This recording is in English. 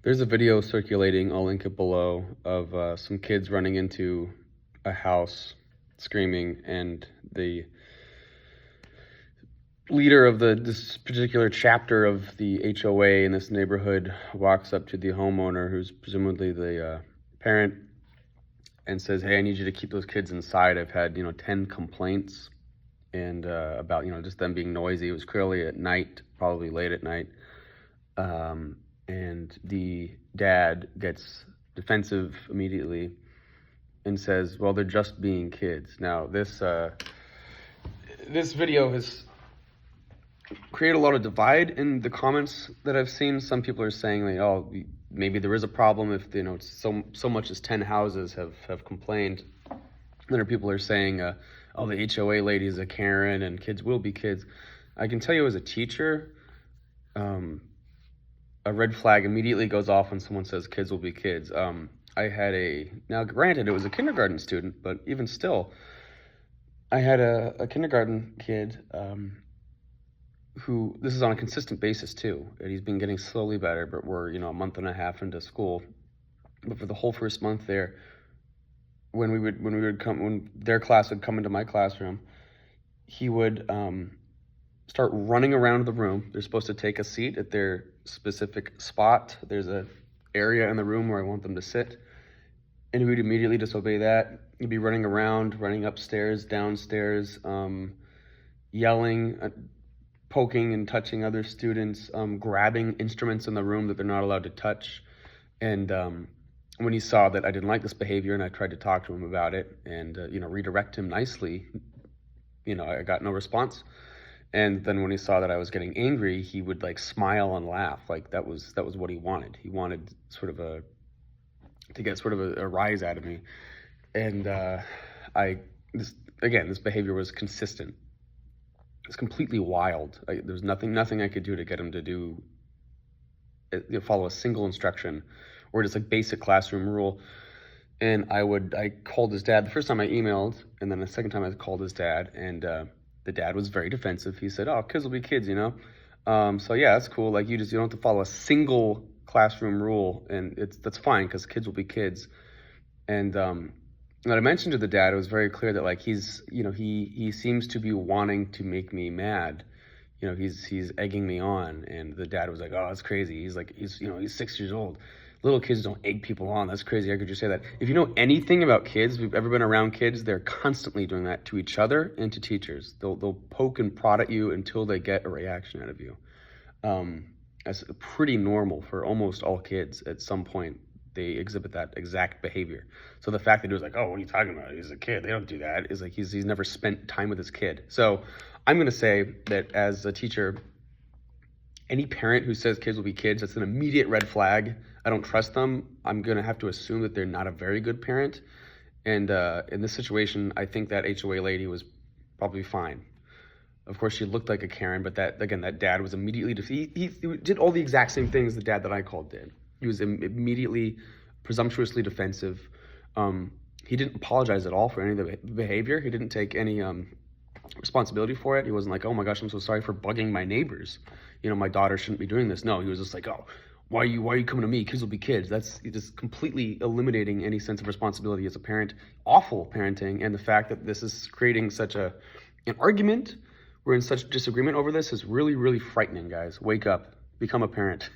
There's a video circulating, I'll link it below, of some kids running into a house screaming, and the leader of this particular chapter of the HOA in this neighborhood walks up to the homeowner, who's presumably the parent, and says, "Hey, I need you to keep those kids inside. I've had 10 complaints and about just them being noisy." It was clearly at night, probably late at night. And the dad gets defensive immediately and says, "Well, they're just being kids." Now, this video has created a lot of divide in the comments that I've seen. Some people are saying, like, "Oh, maybe there is a problem if so much as 10 houses have complained." Other people are saying, "Oh, the HOA lady is a Karen and kids will be kids." I can tell you, as a teacher, a red flag immediately goes off when someone says kids will be kids. I had now granted it was a kindergarten student, but even still, I had a kindergarten kid who, this is on a consistent basis too, and he's been getting slowly better, but we're a month and a half into school. But for the whole first month there, when their class would come into my classroom, he would start running around the room. They're supposed to take a seat at their specific spot. There's a area in the room where I want them to sit, and he would immediately disobey that. He'd be running around, running upstairs, downstairs, yelling, poking and touching other students, grabbing instruments in the room that they're not allowed to touch. And when he saw that I didn't like this behavior and I tried to talk to him about it and redirect him nicely, I got no response. And then when he saw that I was getting angry, he would smile and laugh. Like that was what he wanted. He wanted to get a rise out of me. And this behavior was consistent. It's completely wild. There's nothing I could do to get him to follow a single instruction or just basic classroom rule. And I called his dad. The first time I emailed, and then the second time I called his dad, and the dad was very defensive. He said, "Oh, kids will be kids, so yeah, that's cool. You don't have to follow a single classroom rule, and that's fine because kids will be kids." And when I mentioned to the dad, it was very clear that he seems to be wanting to make me mad. He's egging me on, and the dad was like, "Oh, that's crazy. He's 6 years old. Little kids don't egg people on. That's crazy. How could you say that?" If you know anything about kids, if you've ever been around kids, they're constantly doing that to each other and to teachers. They'll poke and prod at you until they get a reaction out of you. That's pretty normal for almost all kids. At some point, they exhibit that exact behavior. So the fact that he was like, "Oh, what are you talking about? He's a kid. They don't do that," is he's never spent time with his kid. So I'm going to say that as a teacher, any parent who says kids will be kids, that's an immediate red flag. I don't trust them. I'm going to have to assume that they're not a very good parent. And in this situation, I think that HOA lady was probably fine. Of course, she looked like a Karen, but that dad was immediately, he did all the exact same things the dad that I called did. He was immediately presumptuously defensive. He didn't apologize at all for any of the behavior. He didn't take any responsibility for it. He wasn't like, "Oh my gosh, I'm so sorry for bugging my neighbors. My daughter shouldn't be doing this." No, he was just like, "Oh, why are you coming to me? Kids will be kids." That's just completely eliminating any sense of responsibility as a parent. Awful parenting, and the fact that this is creating such an argument, we're in such disagreement over this, is really, really frightening, guys. Wake up, become a parent.